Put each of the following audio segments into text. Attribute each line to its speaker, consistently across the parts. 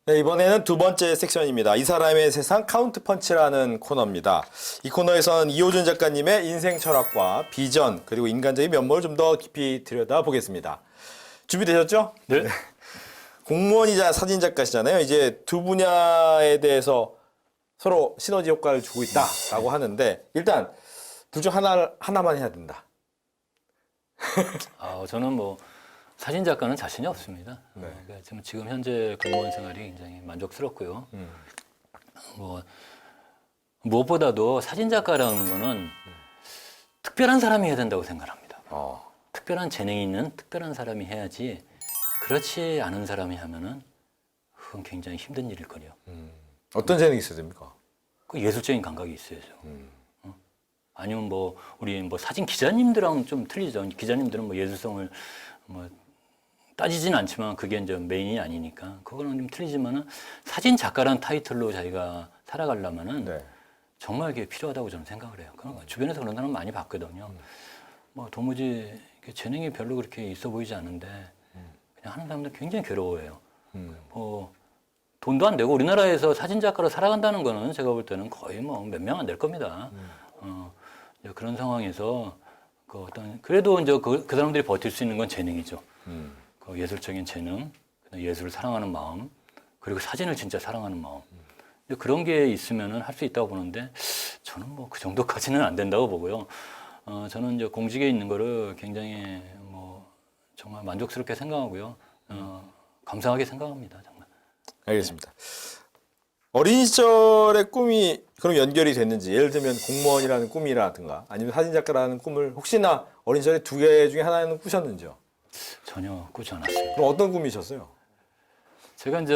Speaker 1: 네, 이번에는 두 번째 섹션입니다. 이 사람의 세상 카운트 펀치라는 코너입니다. 이 코너에선 이호준 작가님의 인생 철학과 비전 그리고 인간적인 면모를 좀 더 깊이 들여다보겠습니다. 준비되셨죠?
Speaker 2: 네.
Speaker 1: 공무원이자 사진 작가시잖아요. 이제 두 분야에 대해서 서로 시너지 효과를 주고 있다라고 하는데 일단 둘 중 하나만 해야 된다.
Speaker 2: 저는 뭐 사진 작가는 자신이 없습니다.
Speaker 1: 네.
Speaker 2: 그러니까 지금 현재 공무원 생활이 굉장히 만족스럽고요. 뭐 무엇보다도 사진 작가라는 거는 특별한 사람이 해야 된다고 생각합니다. 특별한 재능이 있는 특별한 사람이 해야지 그렇지 않은 사람이 하면은 그건 굉장히 힘든 일일 거요.
Speaker 1: 어떤 재능이 있어야 됩니까?
Speaker 2: 그 예술적인 감각이 있어야죠. 아니면 뭐 우리 뭐 사진 기자님들하고는 좀 틀리죠. 기자님들은 뭐 예술성을 뭐 따지진 않지만 그게 이제 메인이 아니니까 그거는 좀 틀리지만은 사진 작가라는 타이틀로 자기가 살아가려면은
Speaker 1: 네.
Speaker 2: 정말 이게 필요하다고 저는 생각을 해요. 그러니까 주변에서 그런 사람 많이 봤거든요. 뭐 도무지 재능이 별로 그렇게 있어 보이지 않는데 그냥 하는 사람들 굉장히 괴로워해요. 뭐 돈도 안 되고 우리나라에서 사진 작가로 살아간다는 거는 제가 볼 때는 거의 뭐 몇 명 안 될 겁니다. 이제 그런 상황에서 그 어떤 그래도 이제 그 사람들이 버틸 수 있는 건 재능이죠. 그 예술적인 재능, 예술을 사랑하는 마음, 그리고 사진을 진짜 사랑하는 마음. 그런 게 있으면은 할 수 있다고 보는데 저는 뭐 그 정도까지는 안 된다고 보고요. 저는 이제 공직에 있는 거를 굉장히 뭐 정말 만족스럽게 생각하고요. 감사하게 생각합니다, 정말.
Speaker 1: 알겠습니다. 어린 시절의 꿈이 그럼 연결이 됐는지 예를 들면 공무원이라는 꿈이라든가 아니면 사진작가라는 꿈을 혹시나 어린 시절에 두 개 중에 하나는 꾸셨는지요?
Speaker 2: 전혀 꾸지 않았어요.
Speaker 1: 그럼 어떤 꿈이셨어요?
Speaker 2: 제가 이제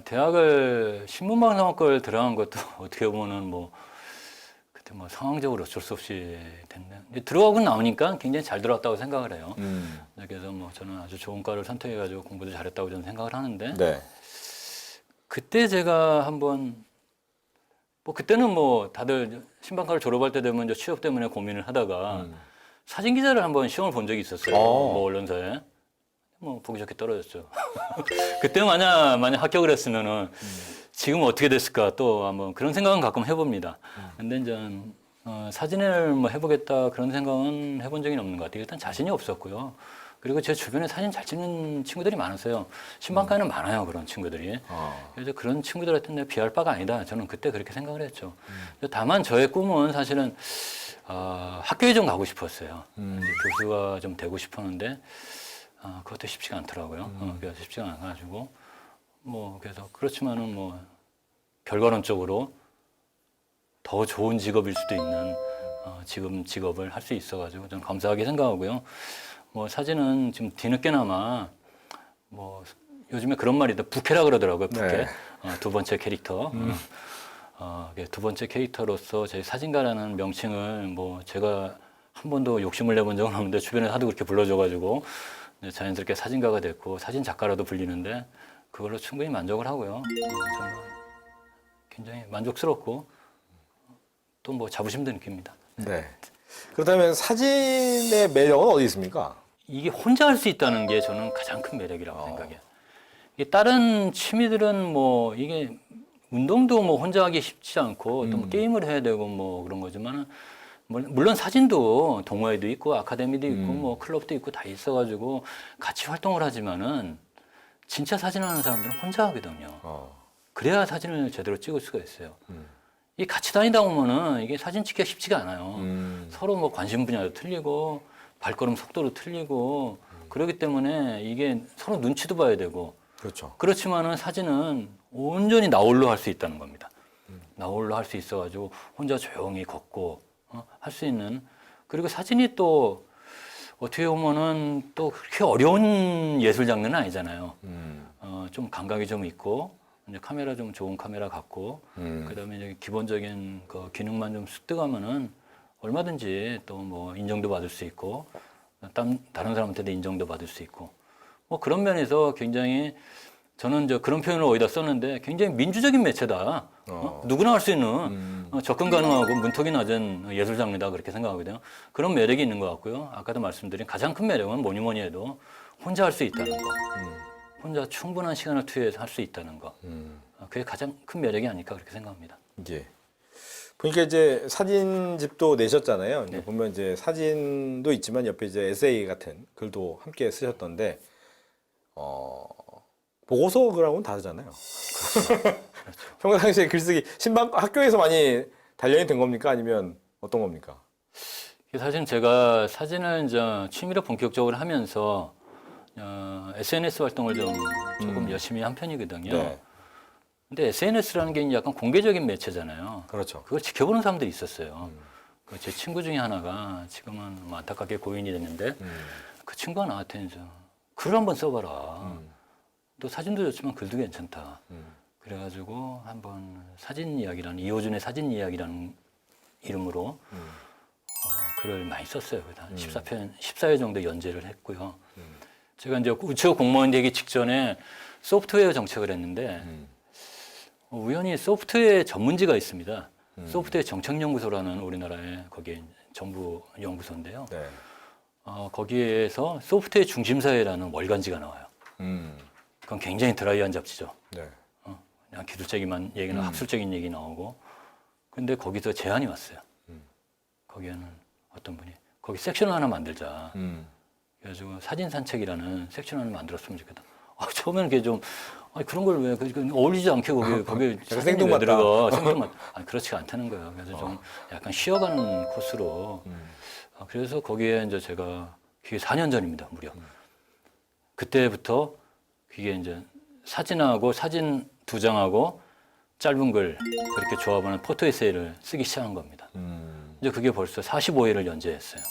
Speaker 2: 대학을 신문방송학과를 들어간 것도 어떻게 보면은 뭐 그때 뭐 상황적으로 어쩔 수 없이 됐네. 들어가고 나오니까 굉장히 잘 들어왔다고 생각을 해요. 그래서 뭐 저는 아주 좋은 과를 선택해가지고 공부도 잘했다고 저는 생각을 하는데
Speaker 1: 네.
Speaker 2: 그때 제가 한번 뭐 그때는 뭐 다들 신방과를 졸업할 때 되면 이제 취업 때문에 고민을 하다가 사진 기자를 한번 시험을 본 적이 있었어요. 뭐 언론사에. 뭐 보기 좋게 떨어졌죠. 그때 만약 합격을 했으면은 지금 어떻게 됐을까 또 한번 그런 생각은 가끔 해봅니다. 근데 이제 사진을 뭐 해보겠다 그런 생각은 해본 적이 없는 것 같아요. 일단 자신이 없었고요. 그리고 제 주변에 사진 잘 찍는 친구들이 많았어요. 신방과에는 많아요 그런 친구들이. 그래서 그런 친구들한테 내가 비할 바가 아니다. 저는 그때 그렇게 생각을 했죠. 다만 저의 꿈은 사실은 학교에 좀 가고 싶었어요. 교수가 좀 되고 싶었는데. 그것도 쉽지가 않더라고요. 그래서 쉽지가 않아가지고 뭐 그래서 그렇지만은 뭐 결과론적으로 더 좋은 직업일 수도 있는 지금 직업을 할 수 있어가지고 저는 감사하게 생각하고요. 뭐 사진은 지금 뒤늦게나마 뭐 요즘에 그런 말이 있다 부캐라 그러더라고요. 부캐.
Speaker 1: 네.
Speaker 2: 두 번째 캐릭터. 두 번째 캐릭터로서 제 사진가라는 명칭을 뭐 제가 한 번도 욕심을 내본 적은 없는데 주변에 하도 그렇게 불러줘가지고 자연스럽게 사진가가 됐고 사진 작가라도 불리는데 그걸로 충분히 만족을 하고요. 정말 굉장히 만족스럽고 또 뭐 자부심도 느낍니다.
Speaker 1: 네. 그렇다면 사진의 매력은 어디 있습니까?
Speaker 2: 이게 혼자 할 수 있다는 게 저는 가장 큰 매력이라고 생각해요. 이게 다른 취미들은 뭐 이게 운동도 뭐 혼자 하기 쉽지 않고 또 뭐 게임을 해야 되고 뭐 그런 거지만은 물론 사진도 동호회도 있고 아카데미도 있고 뭐 클럽도 있고 다 있어가지고 같이 활동을 하지만은 진짜 사진하는 사람들은 혼자 하거든요. 그래야 사진을 제대로 찍을 수가 있어요. 이 같이 다니다 보면은 이게 사진 찍기가 쉽지가 않아요. 서로 뭐 관심 분야도 틀리고 발걸음 속도도 틀리고 그렇기 때문에 이게 서로 눈치도 봐야 되고
Speaker 1: 그렇죠.
Speaker 2: 그렇지만은 사진은 온전히 나 홀로 할 수 있다는 겁니다. 나 홀로 할 수 있어가지고 혼자 조용히 걷고 할 수 있는 그리고 사진이 또 어떻게 보면은 또 그렇게 어려운 예술 장르는 아니잖아요. 좀 감각이 좀 있고 이제 카메라 좀 좋은 카메라 갖고 그다음에 이제 기본적인 그 기능만 좀 습득하면은 얼마든지 또 뭐 인정도 받을 수 있고 다른 사람한테도 인정도 받을 수 있고 뭐 그런 면에서 굉장히 저는 이제 그런 표현을 어디다 썼는데 굉장히 민주적인 매체다. 누구나 할 수 있는 접근 가능하고 문턱이 낮은 예술 장르다 그렇게 생각하거든요. 그런 매력이 있는 것 같고요. 아까도 말씀드린 가장 큰 매력은 뭐니 해도 혼자 할 수 있다는 거. 혼자 충분한 시간을 투여해서 할 수 있다는 거. 그게 가장 큰 매력이 아닐까 그렇게 생각합니다.
Speaker 1: 예. 보니까 이제 사진집도 내셨잖아요. 이제
Speaker 2: 네.
Speaker 1: 보면 이제 사진도 있지만 옆에 이제 에세이 같은 글도 함께 쓰셨던데, 보고서 글하고는 다르잖아요. 평상시에 글쓰기, 신방 학교에서 많이 단련이 된 겁니까? 아니면 어떤 겁니까?
Speaker 2: 사실 제가 사진을 이제 취미로 본격적으로 하면서 SNS 활동을 좀 조금 열심히 한 편이거든요.
Speaker 1: 네.
Speaker 2: 근데 SNS라는 게 약간 공개적인 매체잖아요.
Speaker 1: 그렇죠.
Speaker 2: 그걸 지켜보는 사람들이 있었어요. 제 친구 중에 하나가 지금은 뭐 안타깝게 고인이 됐는데 그 친구가 나한테 이제 글 한번 써봐라. 또 사진도 좋지만 글도 괜찮다. 그래가지고 한번 사진 이야기라는 이호준의 사진 이야기라는 이름으로 글을 많이 썼어요. 한 14회 정도 연재를 했고요. 제가 이제 우체국 공무원 되기 직전에 소프트웨어 정책을 했는데 우연히 소프트웨어 전문지가 있습니다. 소프트웨어 정책연구소라는 우리나라의 거기에 정부 연구소인데요.
Speaker 1: 네.
Speaker 2: 거기에서 소프트웨어 중심사회라는 월간지가 나와요. 그건 굉장히 드라이한 잡지죠.
Speaker 1: 네.
Speaker 2: 그냥 기술적인 얘기나 학술적인 얘기 나오고. 근데 거기서 제안이 왔어요. 거기에는 어떤 분이 거기 섹션 하나 만들자. 그래가지고 사진 산책이라는 섹션 하나 만들었으면 좋겠다. 처음에는 그게 좀 그런 걸 왜 어울리지 않게 거기 사진이 왜 들어가 생뚱맞. 그렇지가 않다는 거예요. 그래서 좀 약간 쉬어가는 코스로. 그래서 거기에 이제 제가 그게 4년 전입니다, 무려. 그때부터 그게 이제 사진하고 사진 2장하고 짧은 글 그렇게 조합하는 포토 에세이를 쓰기 시작한 겁니다. 이제 그게 벌써 45회를 연재했어요.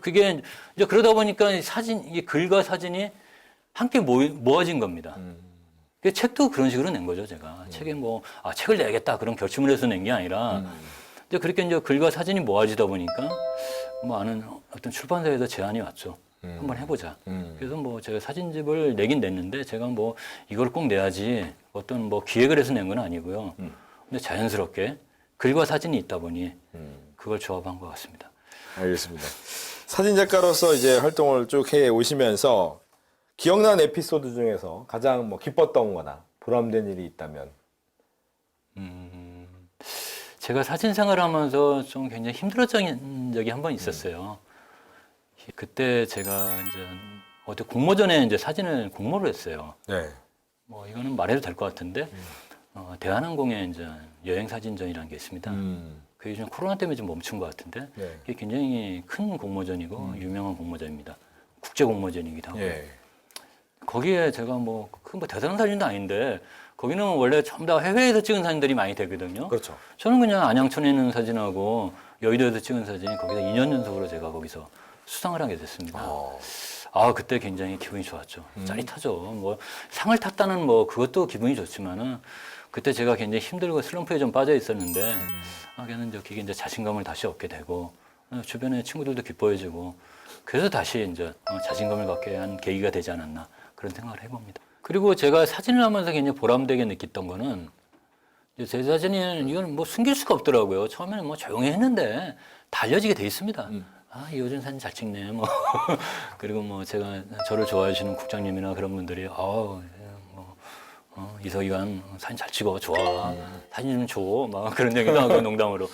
Speaker 2: 그게 이제 그러다 보니까 이게 글과 사진이 함께 모아진 겁니다. 그 책도 그런 식으로 낸 거죠, 제가. 책에 책을 내야겠다 그런 결심을 해서 낸 게 아니라 이제 그렇게 이제 글과 사진이 모아지다 보니까 아는 어떤 출판사에서 제안이 왔죠. 한번 해보자. 그래서 제가 사진집을 내긴 냈는데 제가 이걸 꼭 내야지 어떤 기획을 해서 낸 건 아니고요. 근데 자연스럽게 글과 사진이 있다 보니 그걸 조합한 것 같습니다.
Speaker 1: 알겠습니다. 사진 작가로서 이제 활동을 쭉 해 오시면서 기억나는 에피소드 중에서 가장 기뻤던 거나 보람된 일이 있다면?
Speaker 2: 제가 사진 생활을 하면서 좀 굉장히 힘들었던 적이 한 번 있었어요. 그때 제가 이제 어디 공모전에 이제 사진을 공모를 했어요.
Speaker 1: 네.
Speaker 2: 이거는 말해도 될 것 같은데, 대한항공에 이제 여행 사진전이라는 게 있습니다. 그게 요즘 코로나 때문에 좀 멈춘 것 같은데,
Speaker 1: 네.
Speaker 2: 이게 굉장히 큰 공모전이고 유명한 공모전입니다. 국제 공모전이기도 하고.
Speaker 1: 예.
Speaker 2: 거기에 제가 대단한 사진도 아닌데, 거기는 원래 전부 다 해외에서 찍은 사진들이 많이 되거든요.
Speaker 1: 그렇죠.
Speaker 2: 저는 그냥 안양천에 있는 사진하고 여의도에서 찍은 사진이 거기서 2년 연속으로 제가 거기서 수상을 하게 됐습니다. 그때 굉장히 기분이 좋았죠. 짜릿하죠. 상을 탔다는 그것도 기분이 좋지만은 그때 제가 굉장히 힘들고 슬럼프에 좀 빠져 있었는데, 그게 이제 자신감을 다시 얻게 되고, 주변에 친구들도 기뻐해주고, 그래서 다시 이제 자신감을 갖게 한 계기가 되지 않았나 그런 생각을 해봅니다. 그리고 제가 사진을 하면서 굉장히 보람되게 느꼈던 거는 제 사진은 이건 숨길 수가 없더라고요. 처음에는 조용히 했는데 다 알려지게 돼 있습니다. 이호준 사진 잘 찍네. 그리고 제가 저를 좋아해 주시는 국장님이나 그런 분들이 이서기관 사진 잘 찍어 좋아. 사진 좀 줘. 그런 얘기도 하고 농담으로.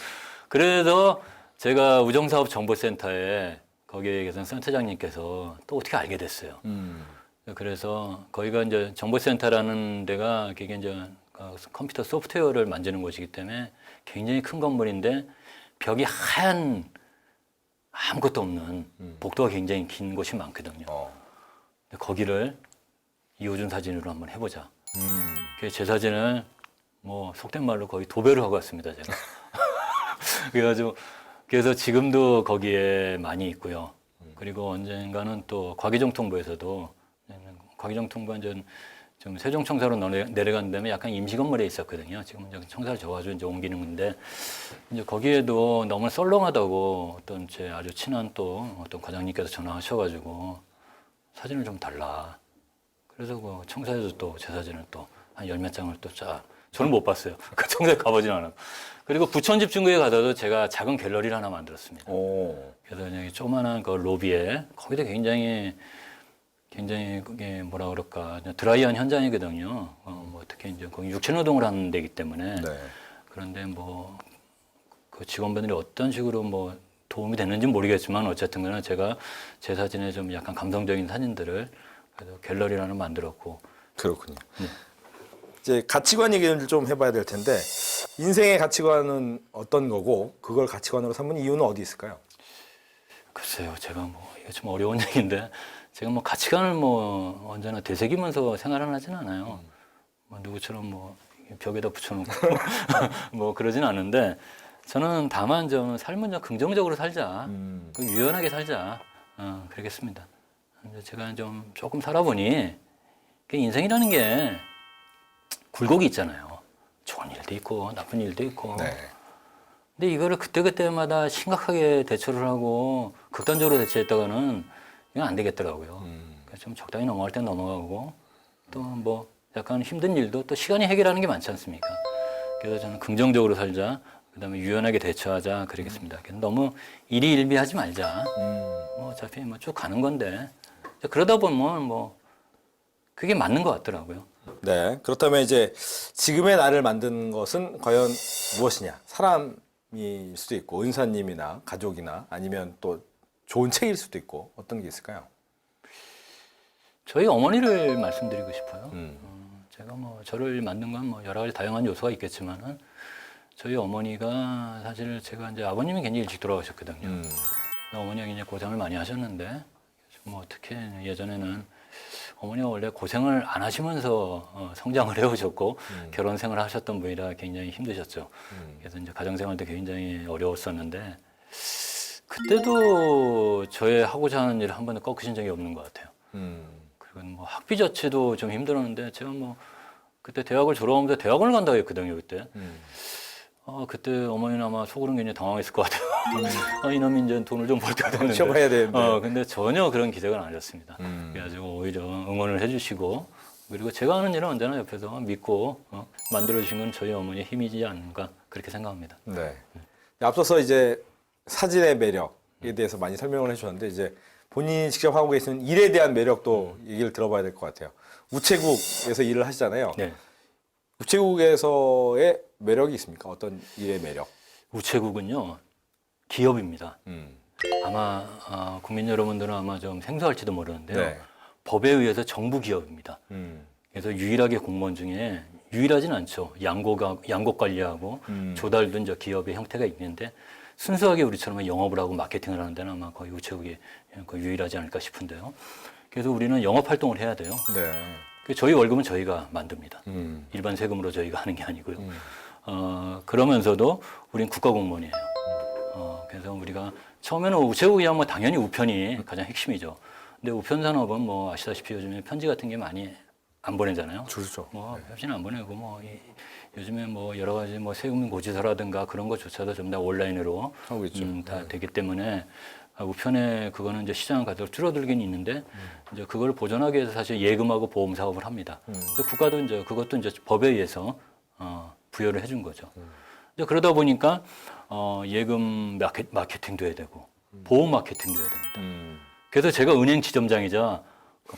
Speaker 2: 그래서 제가 우정사업정보센터에 거기에 계신 센터장님께서 또 어떻게 알게 됐어요. 그래서 거기가 이제 정보센터라는 데가 그게 이제 컴퓨터 소프트웨어를 만드는 곳이기 때문에 굉장히 큰 건물인데 벽이 하얀 아무것도 없는 복도가 굉장히 긴 곳이 많거든요. 근데 거기를 이호준 사진으로 한번 해보자. 그래서 제 사진을 속된 말로 거의 도배를 하고 왔습니다, 제가. 그래서 지금도 거기에 많이 있고요. 그리고 언젠가는 또 과기정통부에서도 과기정통부가 이제 좀 세종청사로 내려간 다음에 약간 임시 건물에 있었거든요. 지금 이제 청사를 져가지고 이제 옮기는 건데 이제 거기에도 너무 썰렁하다고 어떤 제 아주 친한 또 어떤 과장님께서 전화하셔가지고 사진을 좀 달라. 그래서 그 청사에서 또 제 사진을 또 한 10몇 장을 또 저는 못 봤어요. 그 청사에 가보진 않았고. 그리고 부천집중구에 가서도 제가 작은 갤러리를 하나 만들었습니다. 그래서 여기 조그만한 그 로비에 거기도 굉장히 굉장히 그게 뭐라 그럴까 드라이한 현장이거든요. 뭐 특히 이제 거기 육체노동을 하는 데이기 때문에
Speaker 1: 네.
Speaker 2: 그런데 뭐 그 직원분들이 어떤 식으로 뭐 도움이 됐는지 모르겠지만 어쨌든간에 제가 제 사진에 좀 약간 감성적인 사진들을 그래서 갤러리를 하나 만들었고.
Speaker 1: 그렇군요. 이제 가치관 얘기를 좀 해봐야 될 텐데 인생의 가치관은 어떤 거고 그걸 가치관으로 삼은 이유는 어디 있을까요?
Speaker 2: 글쎄요, 제가 뭐 이게 좀 어려운 얘기인데 제가 뭐 가치관을 뭐 언제나 되새기면서 생활을 하진 않아요. 뭐 누구처럼 뭐 벽에다 붙여놓고 뭐 그러진 않은데 저는 다만 좀 삶은 좀 긍정적으로 살자, 그 유연하게 살자, 그러겠습니다. 이제 제가 좀 조금 살아보니 그 인생이라는 게 굴곡이 있잖아요. 좋은 일도 있고 나쁜 일도 있고.
Speaker 1: 네.
Speaker 2: 근데 이거를 그때그때마다 심각하게 대처를 하고 극단적으로 대처했다가는 이건 안 되겠더라고요. 그래서 좀 적당히 넘어갈 땐 넘어가고 또 뭐 약간 힘든 일도 또 시간이 해결하는 게 많지 않습니까? 그래서 저는 긍정적으로 살자, 그다음에 유연하게 대처하자 그러겠습니다. 너무 일희일비하지 말자. 뭐 어차피 뭐 쭉 가는 건데 그러다 보면 뭐 그게 맞는 것 같더라고요.
Speaker 1: 네. 그렇다면 이제 지금의 나를 만든 것은 과연 무엇이냐? 사람일 수도 있고 은사님이나 가족이나 아니면 또 좋은 책일 수도 있고 어떤 게 있을까요?
Speaker 2: 저희 어머니를 말씀드리고 싶어요. 제가 뭐 저를 만든 건 뭐 여러 가지 다양한 요소가 있겠지만은 저희 어머니가 사실 제가 이제 아버님이 굉장히 일찍 돌아가셨거든요. 어머니가 굉장히 고생을 많이 하셨는데 뭐 특히 예전에는 어머니가 원래 고생을 안 하시면서 성장을 해오셨고 결혼 생활을 하셨던 분이라 굉장히 힘드셨죠. 그래서 이제 가정 생활도 굉장히 어려웠었는데 그때도 저의 하고자 하는 일을 한 번도 꺾으신 적이 없는 것 같아요. 그리고 뭐 학비 자체도 좀 힘들었는데 제가 뭐 그때 대학을 졸업하면서 대학원을 간다고 했거든요 그때. 그때 어머니는 아마 속으로는 굉장히 당황했을 것 같아요. 이놈이 이제 돈을 좀 벌 때가 됐는데.
Speaker 1: 취업해야 되는데.
Speaker 2: 근데 전혀 그런 기색은 아니었습니다. 그래가지고 오히려 응원을 해주시고 그리고 제가 하는 일은 언제나 옆에서 믿고 만들어주신 건 저희 어머니의 힘이지 않은가 그렇게 생각합니다.
Speaker 1: 네. 앞서서 이제 사진의 매력에 대해서 많이 설명을 해주셨는데 이제 본인이 직접 하고 계시는 일에 대한 매력도 얘기를 들어봐야 될 것 같아요. 우체국에서 일을 하시잖아요.
Speaker 2: 네.
Speaker 1: 우체국에서의 매력이 있습니까? 어떤 일의 매력?
Speaker 2: 우체국은요 기업입니다. 아마 국민 여러분들은 아마 좀 생소할지도 모르는데요.
Speaker 1: 네.
Speaker 2: 법에 의해서 정부 기업입니다. 그래서 유일하게 공무원 중에 유일하진 않죠. 양곡 관리하고 조달도 이제 기업의 형태가 있는데 순수하게 우리처럼 영업을 하고 마케팅을 하는 데는 아마 거의 우체국이 거의 유일하지 않을까 싶은데요. 그래서 우리는 영업 활동을 해야 돼요.
Speaker 1: 네.
Speaker 2: 저희 월급은 저희가 만듭니다. 일반 세금으로 저희가 하는 게 아니고요. 그러면서도 우린 국가공무원이에요. 그래서 우리가 처음에는 우체국이야 뭐 당연히 우편이 가장 핵심이죠. 근데 우편 산업은 뭐 아시다시피 요즘에 편지 같은 게 많이 안 보내잖아요.
Speaker 1: 그렇죠.
Speaker 2: 뭐 편지는 안 보내고 뭐 요즘에 뭐 여러 가지 뭐 세금 고지서라든가 그런 것조차도 전부 다 온라인으로
Speaker 1: 하고 있죠.
Speaker 2: 다 되기 때문에 우편에 그거는 이제 시장 가격 줄어들긴 있는데 이제 그걸 보존하기 위해서 사실 예금하고 보험 사업을 합니다. 그래서 국가도 이제 그것도 이제 법에 의해서 부여를 해준 거죠. 이제 그러다 보니까 예금 마케팅도 해야 되고 보험 마케팅도 해야 됩니다. 그래서 제가 은행 지점장이자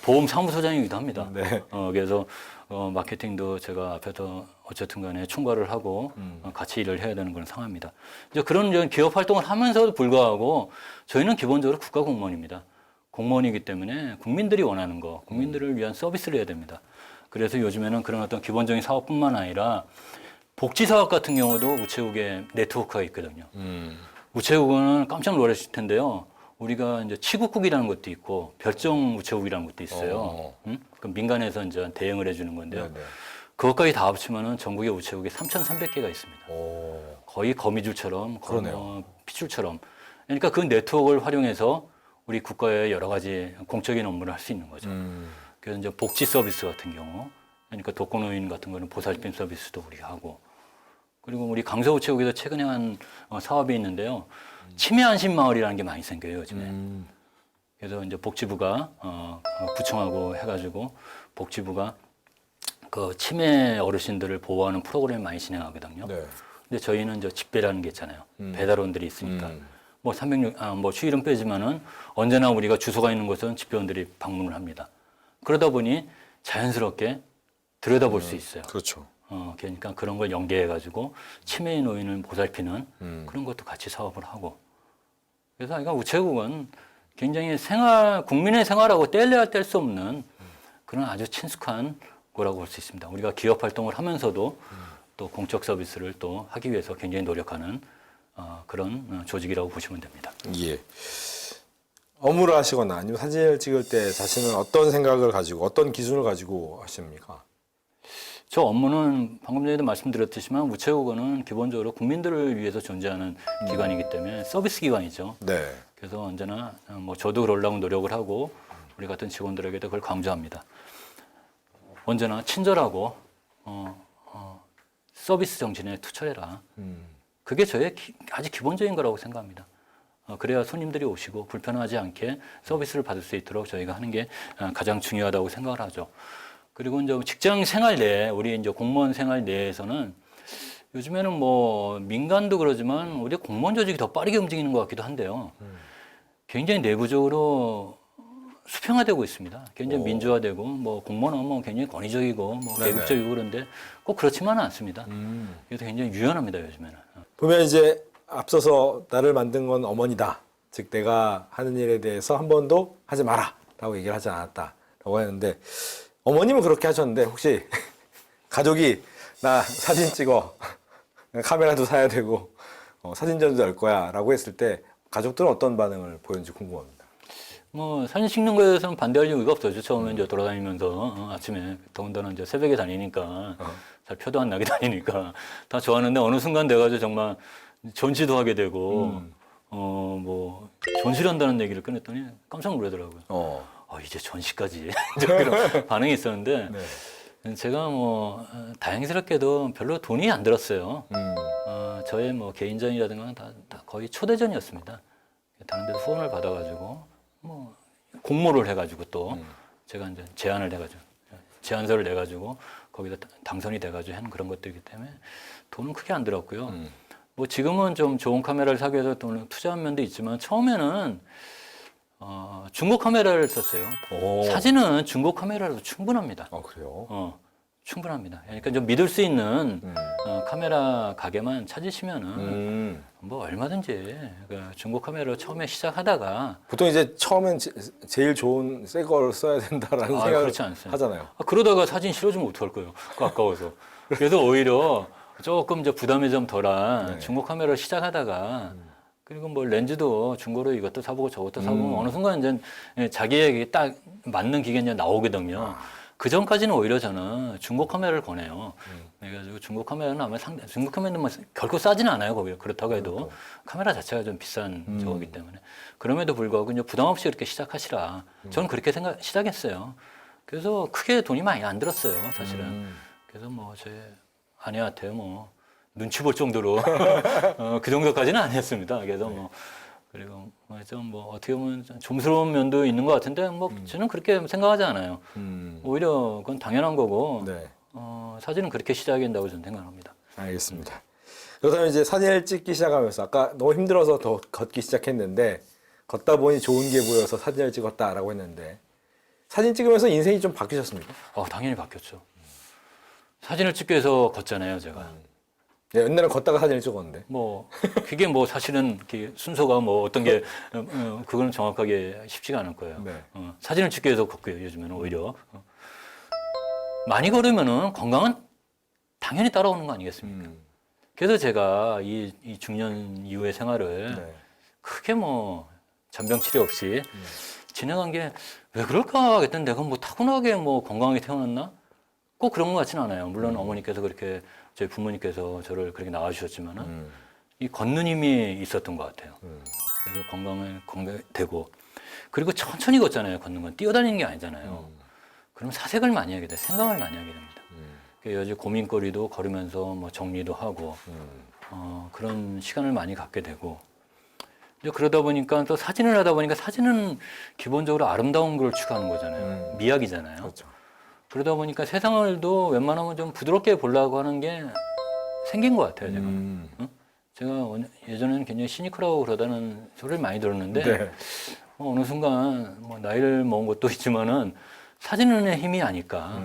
Speaker 2: 보험 사무소장이기도 합니다.
Speaker 1: 네.
Speaker 2: 그래서 마케팅도 제가 앞에서 어쨌든 간에 총괄을 하고 같이 일을 해야 되는 그런 상황입니다. 이제 그런 기업 활동을 하면서도 불구하고 저희는 기본적으로 국가 공무원입니다. 공무원이기 때문에 국민들이 원하는 거, 국민들을 위한 서비스를 해야 됩니다. 그래서 요즘에는 그런 어떤 기본적인 사업뿐만 아니라 복지 사업 같은 경우도 우체국에 네트워크가 있거든요. 우체국은 깜짝 놀라실 텐데요. 우리가 이제 치국국이라는 것도 있고 별정 우체국이라는 것도 있어요. 그 민간에서 이제 대응을 해주는 건데요.
Speaker 1: 네네.
Speaker 2: 그것까지 다 합치면은 전국의 우체국이 3,300개가 있습니다. 거의 거미줄처럼, 거의 뭐 핏줄처럼. 그러니까 그 네트워크를 활용해서 우리 국가의 여러 가지 공적인 업무를 할 수 있는 거죠. 그래서 이제 복지 서비스 같은 경우, 그러니까 독거노인 같은 거는 보살핌 서비스도 우리가 하고, 그리고 우리 강서우체국에서 최근에 한 사업이 있는데요. 치매 안심 마을이라는 게 많이 생겨요 요즘에. 그래서 이제 복지부가 구청하고 해가지고 복지부가 그 치매 어르신들을 보호하는 프로그램을 많이 진행하거든요.
Speaker 1: 네.
Speaker 2: 근데 저희는 이제 집배라는 게 있잖아요. 배달원들이 있으니까 뭐 휴일은 빼지만은 언제나 우리가 주소가 있는 곳은 집배원들이 방문을 합니다. 그러다 보니 자연스럽게 들여다볼 수 있어요.
Speaker 1: 그렇죠.
Speaker 2: 그러니까 그런 걸 연계해가지고 치매인 노인을 보살피는 그런 것도 같이 사업을 하고. 그래서 그러니까 우체국은 굉장히 국민의 생활하고 뗄래야 뗄 수 없는 그런 아주 친숙한 거라고 볼 수 있습니다. 우리가 기업 활동을 하면서도 또 공적 서비스를 또 하기 위해서 굉장히 노력하는 그런 조직이라고 보시면 됩니다.
Speaker 1: 예. 업무를 하시거나 아니면 사진을 찍을 때 자신은 어떤 생각을 가지고 어떤 기준을 가지고 하십니까?
Speaker 2: 저 업무는 방금 전에도 말씀드렸듯이만 우체국은 기본적으로 국민들을 위해서 존재하는 기관이기 때문에 서비스 기관이죠.
Speaker 1: 네.
Speaker 2: 그래서 언제나 뭐 저도 그러려고 노력을 하고 우리 같은 직원들에게도 그걸 강조합니다. 언제나 친절하고 서비스 정신에 투철해라. 그게 저의 아주 기본적인 거라고 생각합니다. 그래야 손님들이 오시고 불편하지 않게 서비스를 받을 수 있도록 저희가 하는 게 가장 중요하다고 생각을 하죠. 그리고 이제 직장 생활 내에 우리 이제 공무원 생활 내에서는 요즘에는 뭐 민간도 그러지만 우리 공무원 조직이 더 빠르게 움직이는 것 같기도 한데요. 굉장히 내부적으로 수평화되고 있습니다. 굉장히 민주화되고 뭐 공무원 업무는 굉장히 권위적이고 뭐 계급적이고 그런데 꼭 그렇지만은 않습니다. 그래서 굉장히 유연합니다 요즘에는.
Speaker 1: 보면 이제 앞서서 나를 만든 건 어머니다. 즉 내가 하는 일에 대해서 한 번도 하지 마라라고 얘기를 하지 않았다라고 했는데 어머님은 그렇게 하셨는데 혹시 가족이 나 사진 찍어 카메라도 사야 되고 사진전도 열 거야라고 했을 때 가족들은 어떤 반응을 보였는지 궁금합니다.
Speaker 2: 뭐 사진 찍는 거에 대해서는 반대할 이유가 없었죠. 처음에 이제 돌아다니면서 아침에 더군다나 이제 새벽에 다니니까 잘 표도 안 나게 다니니까 다 좋아하는데 어느 순간 돼가지고 정말 전시도 하게 되고 뭐 전시를 한다는 얘기를 꺼냈더니 깜짝 놀라더라고요. 이제 전시까지 그런 반응이 있었는데 제가 뭐 다행스럽게도 별로 돈이 안 들었어요. 저의 뭐 개인전이라든가 다 거의 초대전이었습니다. 다른 데서 후원을 받아가지고 뭐 공모를 해가지고 또 제가 이제 제안을 해가지고 제안서를 내가지고 거기다 당선이 돼가지고 한 그런 것들이기 때문에 돈은 크게 안 들었고요. 뭐 지금은 좀 좋은 카메라를 사기 위해서 돈을 투자한 면도 있지만 처음에는 중고 카메라를 썼어요. 사진은 중고 카메라로 충분합니다.
Speaker 1: 그래요?
Speaker 2: 충분합니다. 그러니까 좀 믿을 수 있는 카메라 가게만 찾으시면은 뭐 얼마든지 중고 카메라로 처음에 시작하다가
Speaker 1: 보통 이제 처음엔 제일 좋은 새 걸 써야 된다라는 생각을
Speaker 2: 그렇지 않습니다.
Speaker 1: 하잖아요.
Speaker 2: 그러다가 사진 실어주면 어떡할 거예요? 그거 아까워서. 그래서 오히려 조금 이제 부담이 좀 덜한 중고 카메라를 시작하다가 그리고 뭐 렌즈도 중고로 이것도 사보고 저것도 사보면 어느 순간 이제 자기에게 딱 맞는 기계가 이제 나오거든요. 그 전까지는 오히려 저는 중고 카메라를 권해요. 그래가지고 중고 카메라는 아마 중고 카메라는 뭐 결코 싸지는 않아요. 거기 그렇다고 해도 카메라 자체가 좀 비싼 저거기 때문에 그럼에도 불구하고 이제 부담 없이 그렇게 시작하시라. 저는 그렇게 시작했어요. 그래서 크게 돈이 많이 안 들었어요, 사실은. 그래서 뭐 제 아내한테 뭐 눈치 볼 정도로 그 정도까지는 아니었습니다. 그래서 뭐 그리고 좀 뭐 어떻게 보면 좀 좀스러운 면도 있는 것 같은데 뭐 저는 그렇게 생각하지 않아요. 오히려 그건 당연한 거고 사진은 그렇게 시작해야 된다고 저는 생각합니다.
Speaker 1: 알겠습니다. 그렇다면 이제 사진을 찍기 시작하면서 아까 너무 힘들어서 더 걷기 시작했는데 걷다 보니 좋은 게 보여서 사진을 찍었다라고 했는데 사진 찍으면서 인생이 좀 바뀌셨습니까?
Speaker 2: 당연히 바뀌었죠. 사진을 찍기 위해서 걷잖아요, 제가.
Speaker 1: 옛날에 걷다가 사진을 찍었는데.
Speaker 2: 뭐 그게 뭐 사실은 이렇게 순서가 뭐 어떤 게 그거는 정확하게 쉽지가 않을 거예요. 사진을 찍기 위해서 걷고요. 요즘에는 오히려 많이 걸으면은 건강은 당연히 따라오는 거 아니겠습니까? 그래서 제가 이 중년 이후의 생활을 크게 뭐 잔병 치레 없이 진행한 게 왜 그럴까 했더니 내가 뭐 타고나게 뭐 건강하게 태어났나? 꼭 그런 것 같지는 않아요. 물론 어머니께서 그렇게 저희 부모님께서 저를 그렇게 낳아주셨지만은 이 걷는 힘이 있었던 것 같아요. 그래서 건강되고 그리고 천천히 걷잖아요. 걷는 건 뛰어다니는 게 아니잖아요. 그럼 사색을 많이 하게 돼, 생각을 많이 하게 됩니다. 여지 고민거리도 걸으면서 뭐 정리도 하고 그런 시간을 많이 갖게 되고. 이제 그러다 보니까 또 사진을 하다 보니까 사진은 기본적으로 아름다운 걸 추구하는 거잖아요. 미학이잖아요.
Speaker 1: 그렇죠.
Speaker 2: 그러다 보니까 세상을도 웬만하면 좀 부드럽게 보려고 하는 게 생긴 것 같아요, 제가. 제가 예전에는 굉장히 시니컬하고 그러다는 소리를 많이 들었는데 어느 순간 뭐 나이를 먹은 것도 있지만은 사진의 힘이 아닐까.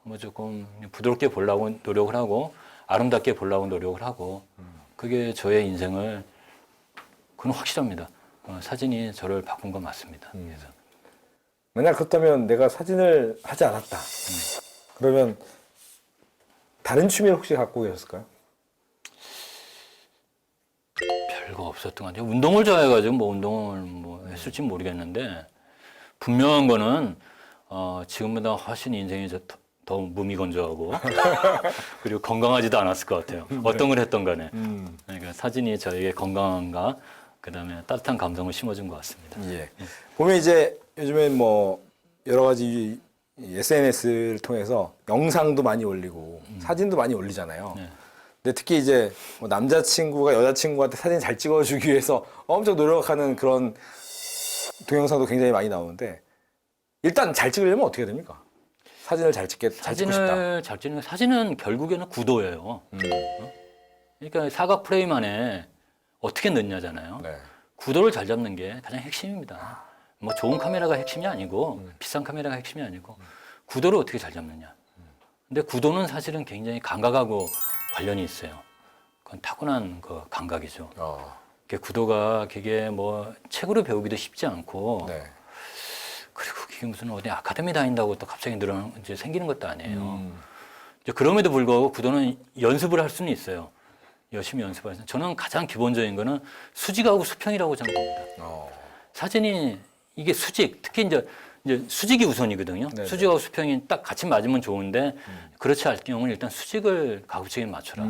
Speaker 2: 뭐 조금 부드럽게 보려고 노력을 하고 아름답게 보려고 노력을 하고 그게 저의 인생을 그건 확실합니다. 사진이 저를 바꾼 건 맞습니다. 그래서
Speaker 1: 만약 그렇다면 내가 사진을 하지 않았다. 그러면 다른 취미를 혹시 갖고 계셨을까요?
Speaker 2: 별거 없었던 것 같아요. 운동을 좋아해가지고 뭐 운동을 뭐 했을지 모르겠는데 분명한 거는 지금보다 훨씬 인생이 더 무미건조하고 그리고 건강하지도 않았을 것 같아요. 어떤 걸 했던 간에. 그러니까 사진이 저에게 건강함과 그다음에 따뜻한 감성을 심어준 것 같습니다.
Speaker 1: 예. 보면 이제 요즘엔 뭐 여러 가지 SNS를 통해서 영상도 많이 올리고 사진도 많이 올리잖아요.
Speaker 2: 네.
Speaker 1: 근데 특히 이제 뭐 남자친구가 여자친구한테 사진 잘 찍어주기 위해서 엄청 노력하는 그런 동영상도 굉장히 많이 나오는데 일단 잘 찍으려면 어떻게 됩니까? 사진을 잘 찍고 싶다.
Speaker 2: 사진을 잘 찍는 사진은 결국에는 구도예요. 그러니까 사각 프레임 안에 어떻게 넣냐잖아요.
Speaker 1: 네.
Speaker 2: 구도를 잘 잡는 게 가장 핵심입니다. 뭐 좋은 카메라가 핵심이 아니고 비싼 카메라가 핵심이 아니고 구도를 어떻게 잘 잡느냐. 근데 구도는 사실은 굉장히 감각하고 관련이 있어요. 그건 타고난 그 감각이죠. 구도가 그게 뭐 책으로 배우기도 쉽지 않고
Speaker 1: 네.
Speaker 2: 그리고 그게 무슨 어디 아카데미 다닌다고 또 갑자기 이제 생기는 것도 아니에요. 이제 그럼에도 불구하고 구도는 연습을 할 수는 있어요. 열심히 연습해서 저는 가장 기본적인 거는 수직하고 수평이라고 생각합니다. 사진이 이게 수직, 특히 이제 수직이 우선이거든요.
Speaker 1: 네네.
Speaker 2: 수직하고 수평이 딱 같이 맞으면 좋은데 그렇지 않을 경우는 일단 수직을 가급적이 맞춰라.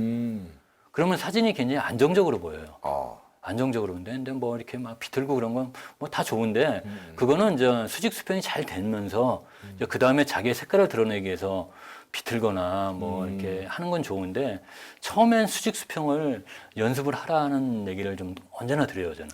Speaker 2: 그러면 사진이 굉장히 안정적으로 보여요. 안정적으로 보는데 근데 뭐 이렇게 막 비틀고 그런 건 뭐 다 좋은데 그거는 이제 수직 수평이 잘 되면서 그 다음에 자기의 색깔을 드러내기 위해서 비틀거나 뭐 이렇게 하는 건 좋은데 처음엔 수직 수평을 연습을 하라는 얘기를 좀 언제나 드려요 저는.